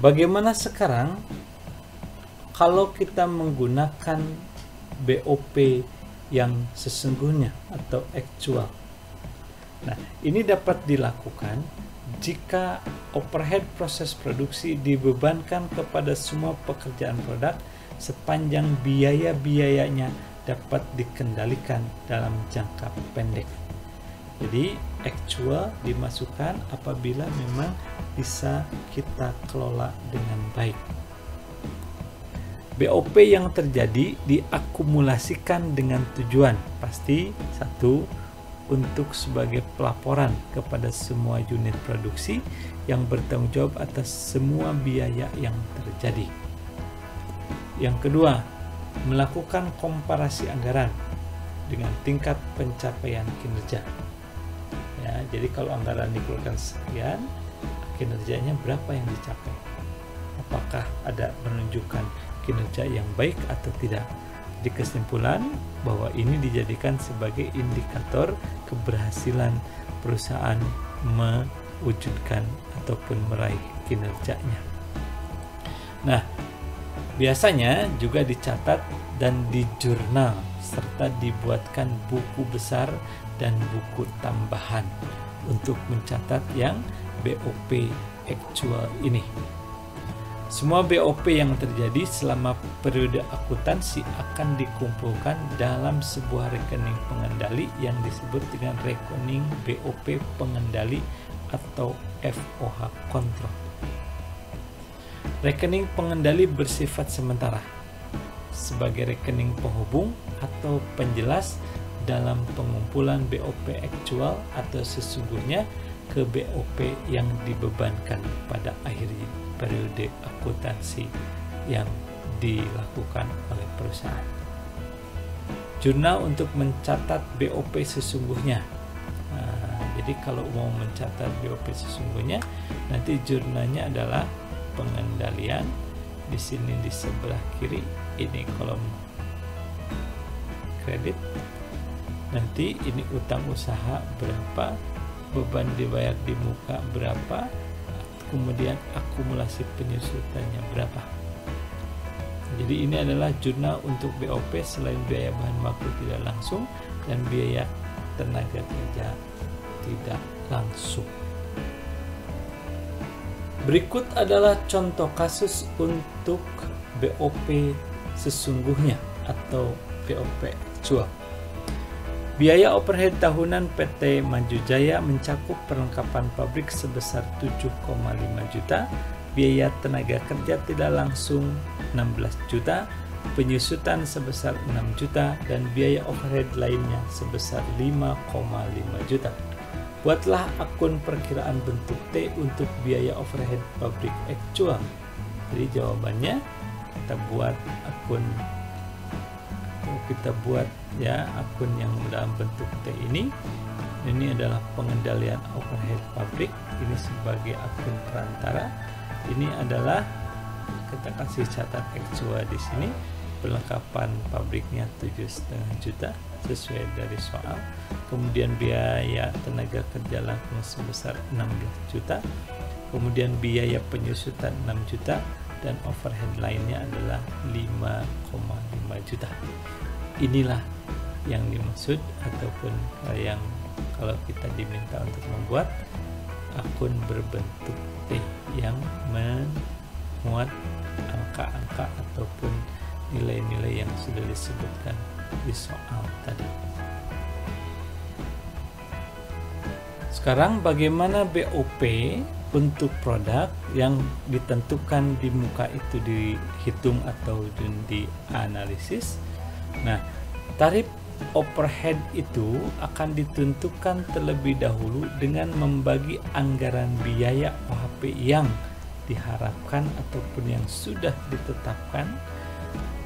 bagaimana sekarang kalau kita menggunakan BOP yang sesungguhnya atau actual? Nah, ini dapat dilakukan jika overhead proses produksi dibebankan kepada semua pekerjaan produk sepanjang biaya-biayanya dapat dikendalikan dalam jangka pendek. Jadi actual dimasukkan apabila memang bisa kita kelola dengan baik. BOP yang terjadi diakumulasikan dengan tujuan pasti satu, untuk sebagai pelaporan kepada semua unit produksi yang bertanggung jawab atas semua biaya yang terjadi. Yang kedua, melakukan komparasi anggaran dengan tingkat pencapaian kinerja. Ya, jadi kalau anggaran dikeluarkan sekian, kinerjanya berapa yang dicapai? Apakah ada menunjukkan kinerja yang baik atau tidak? Di kesimpulan bahwa ini dijadikan sebagai indikator keberhasilan perusahaan mewujudkan ataupun meraih kinerjanya. Nah, biasanya juga dicatat dan dijurnal serta dibuatkan buku besar dan buku tambahan untuk mencatat yang BOP actual ini. Semua BOP yang terjadi selama periode akuntansi akan dikumpulkan dalam sebuah rekening pengendali yang disebut dengan rekening BOP pengendali atau FOH kontrol. Rekening pengendali bersifat sementara sebagai rekening penghubung atau penjelas dalam pengumpulan BOP actual atau sesungguhnya ke BOP yang dibebankan pada akhir periode akuntansi yang dilakukan oleh perusahaan. Jurnal untuk mencatat BOP sesungguhnya. Jadi kalau mau mencatat BOP sesungguhnya, nanti jurnalnya adalah pengendalian. Di sini di sebelah kiri ini kolom kredit. Nanti ini utang usaha berapa, beban dibayar di muka berapa, kemudian akumulasi penyusutannya berapa. Jadi ini adalah jurnal untuk BOP selain biaya bahan baku tidak langsung dan biaya tenaga kerja tidak langsung. Berikut adalah contoh kasus untuk BOP sesungguhnya atau BOP actual. Biaya overhead tahunan PT Maju Jaya mencakup perlengkapan pabrik sebesar 7,5 juta, biaya tenaga kerja tidak langsung 16 juta, penyusutan sebesar 6 juta, dan biaya overhead lainnya sebesar 5,5 juta. Buatlah akun perkiraan bentuk T untuk biaya overhead pabrik actual. Jadi jawabannya kita buat akun yang dalam bentuk T ini. Ini adalah pengendalian overhead pabrik, ini sebagai akun perantara. Ini adalah kita kasih catat actual di sini. Perlengkapan pabriknya 7,5 juta sesuai dari soal. Kemudian biaya tenaga kerja langsung sebesar 16 juta. Kemudian biaya penyusutan 6 juta dan overhead lainnya adalah 5,5 juta. Inilah yang dimaksud ataupun yang kalau kita diminta untuk membuat akun berbentuk T yang memuat angka-angka ataupun nilai-nilai yang sudah disebutkan di soal tadi. Sekarang bagaimana BOP untuk produk yang ditentukan di muka itu dihitung atau dianalisis? Nah, tarif overhead itu akan ditentukan terlebih dahulu dengan membagi anggaran biaya OHP yang diharapkan ataupun yang sudah ditetapkan,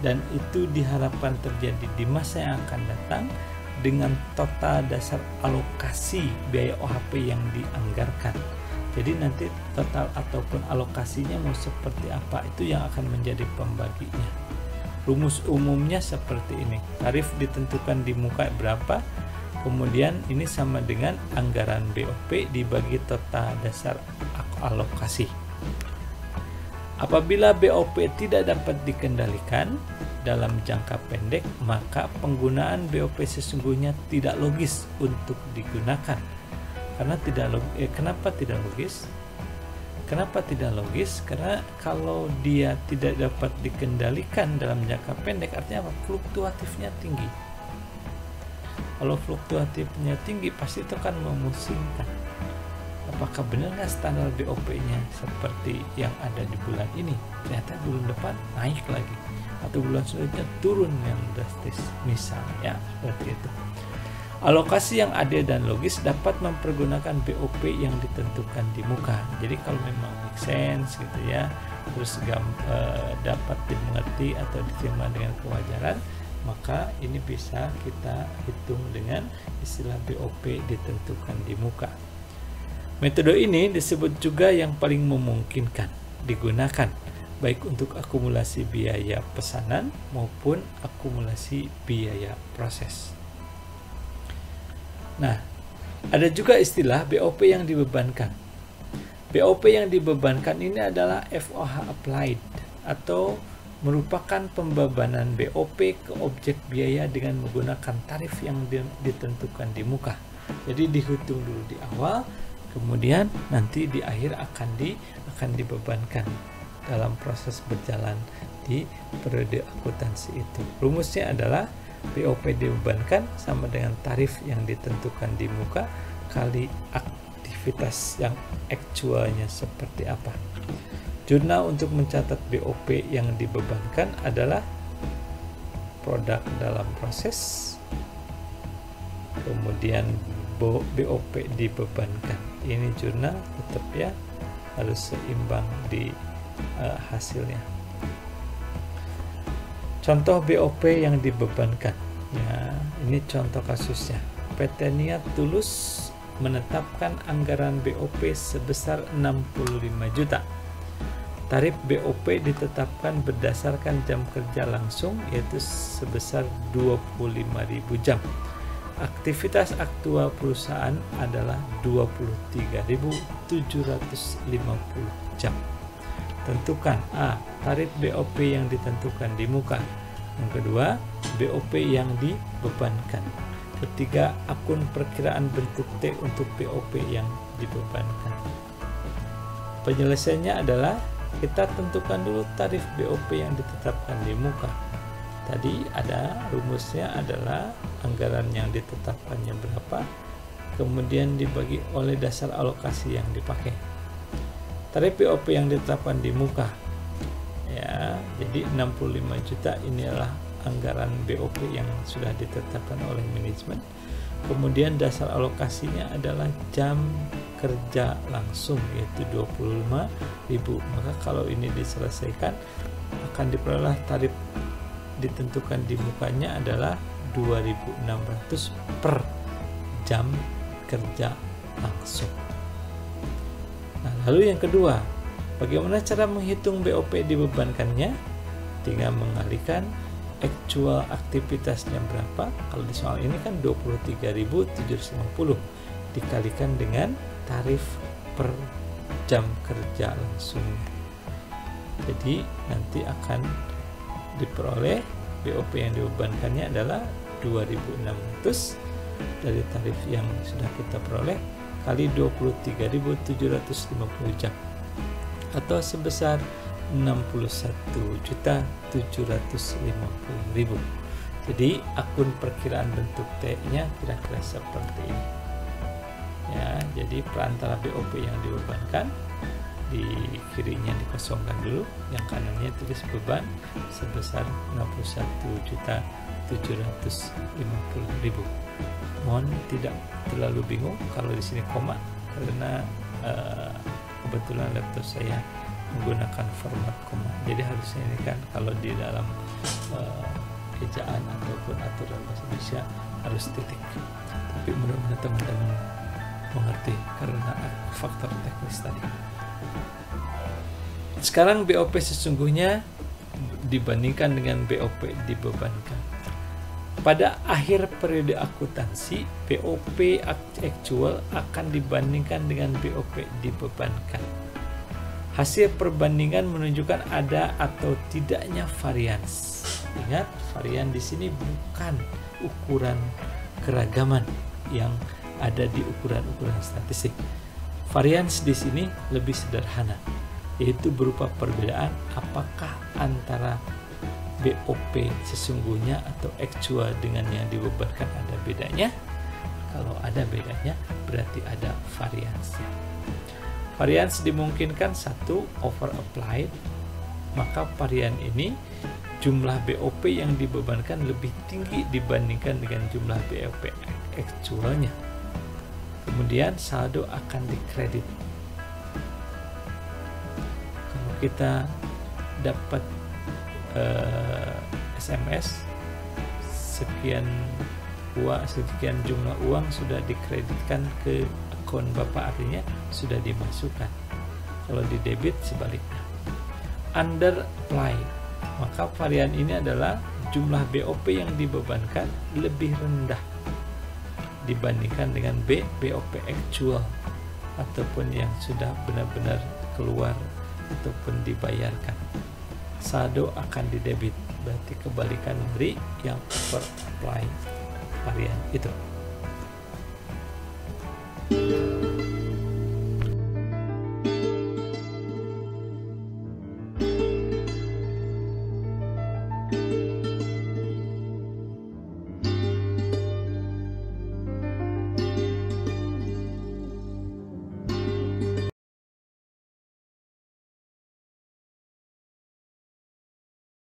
dan itu diharapkan terjadi di masa yang akan datang dengan total dasar alokasi biaya OHP yang dianggarkan. Jadi nanti total ataupun alokasinya mau seperti apa, itu yang akan menjadi pembaginya. Rumus umumnya seperti ini. Tarif ditentukan di muka berapa, kemudian ini sama dengan anggaran BOP dibagi total dasar alokasi. Apabila BOP tidak dapat dikendalikan dalam jangka pendek, maka penggunaan BOP sesungguhnya tidak logis untuk digunakan. Karena kenapa tidak logis? Kenapa tidak logis? Karena kalau dia tidak dapat dikendalikan dalam jangka pendek, artinya apa? Fluktuatifnya tinggi. Kalau fluktuatifnya tinggi, pasti itu kan memusingkan. Apakah benar nggak standar BOP-nya seperti yang ada di bulan ini? Ternyata bulan depan naik lagi, atau bulan selanjutnya turun yang drastis, misalnya seperti itu. Alokasi yang adil dan logis dapat mempergunakan BOP yang ditentukan di muka. Jadi kalau memang make sense gitu ya, terus dapat dimengerti atau diterima dengan kewajaran, maka ini bisa kita hitung dengan istilah BOP ditentukan di muka. Metode ini disebut juga yang paling memungkinkan digunakan, baik untuk akumulasi biaya pesanan maupun akumulasi biaya proses. Nah, ada juga istilah BOP yang dibebankan. BOP yang dibebankan ini adalah FOH applied, atau merupakan pembebanan BOP ke objek biaya dengan menggunakan tarif yang ditentukan di muka. Jadi dihitung dulu di awal, kemudian nanti di akhir akan dibebankan dalam proses berjalan di periode akuntansi itu. Rumusnya adalah BOP dibebankan sama dengan tarif yang ditentukan di muka kali aktivitas yang aktualnya seperti apa. Jurnal untuk mencatat BOP yang dibebankan adalah produk dalam proses, kemudian BOP dibebankan. Ini jurnal tetap ya harus seimbang di hasilnya. Contoh BOP yang dibebankan ya, ini contoh kasusnya. PT Niat Tulus menetapkan anggaran BOP sebesar 65 juta. Tarif BOP ditetapkan berdasarkan jam kerja langsung, yaitu sebesar 25.000 jam. Aktivitas aktual perusahaan adalah 23.750 jam. Tentukan A. Tarif BOP yang ditentukan di muka. Yang kedua, BOP yang dibebankan. Ketiga, akun perkiraan bentuk T untuk BOP yang dibebankan. Penyelesaiannya adalah kita tentukan dulu tarif BOP yang ditetapkan di muka. Tadi ada rumusnya adalah anggaran yang ditetapkannya berapa, kemudian dibagi oleh dasar alokasi yang dipakai. Tarif BOP yang ditetapkan di muka ya, jadi 65 juta inilah anggaran BOP yang sudah ditetapkan oleh manajemen. Kemudian dasar alokasinya adalah jam kerja langsung, yaitu 25.000. Maka kalau ini diselesaikan, akan diperoleh tarif ditentukan di mukanya adalah 2.600 per jam kerja langsung. Nah, lalu yang kedua, bagaimana cara menghitung BOP dibebankannya? Tinggal mengalihkan actual aktivitasnya berapa. Kalau di soal ini kan 23.750 dikalikan dengan tarif per jam kerja langsung. Jadi nanti akan diperoleh BOP yang dibebankannya adalah 2.600 dari tarif yang sudah kita peroleh kali 23.750 jam, atau sebesar 61.750.000. Jadi akun perkiraan bentuk T-nya kira-kira seperti ini. Ya, jadi perantara BOP yang dibebankan, di kirinya dikosongkan dulu, yang kanannya tulis beban sebesar 61.750.000. Mohon tidak terlalu bingung kalau di sini koma, karena kebetulan laptop saya menggunakan format koma. Jadi harusnya ini kan kalau di dalam ejaan ataupun aturan bahasa Indonesia harus titik. Tapi mudah-mudahan teman-teman mengerti karena faktor teknis tadi. Sekarang BOP sesungguhnya dibandingkan dengan BOP dibebankan. Pada akhir periode akuntansi, BOP actual akan dibandingkan dengan BOP dibebankan. Hasil perbandingan menunjukkan ada atau tidaknya varians. Ingat, varian di sini bukan ukuran keragaman yang ada di ukuran-ukuran statistik. Varians di sini lebih sederhana, yaitu berupa perbedaan apakah antara BOP sesungguhnya atau actual dengan yang dibebankan ada bedanya. Kalau ada bedanya, berarti ada variansnya. Varians dimungkinkan satu over applied, maka varian ini jumlah BOP yang dibebankan lebih tinggi dibandingkan dengan jumlah BOP actualnya. Kemudian saldo akan dikredit. Kalau kita dapat SMS sekian jumlah uang sudah dikreditkan ke akun Bapak, artinya sudah dimasukkan. Kalau di debit sebaliknya. Under apply, maka varian ini adalah jumlah BOP yang dibebankan lebih rendah dibandingkan dengan BOP actual ataupun yang sudah benar-benar keluar ataupun dibayarkan. Saldo akan didebit, berarti kebalikan dari yang over apply varian itu.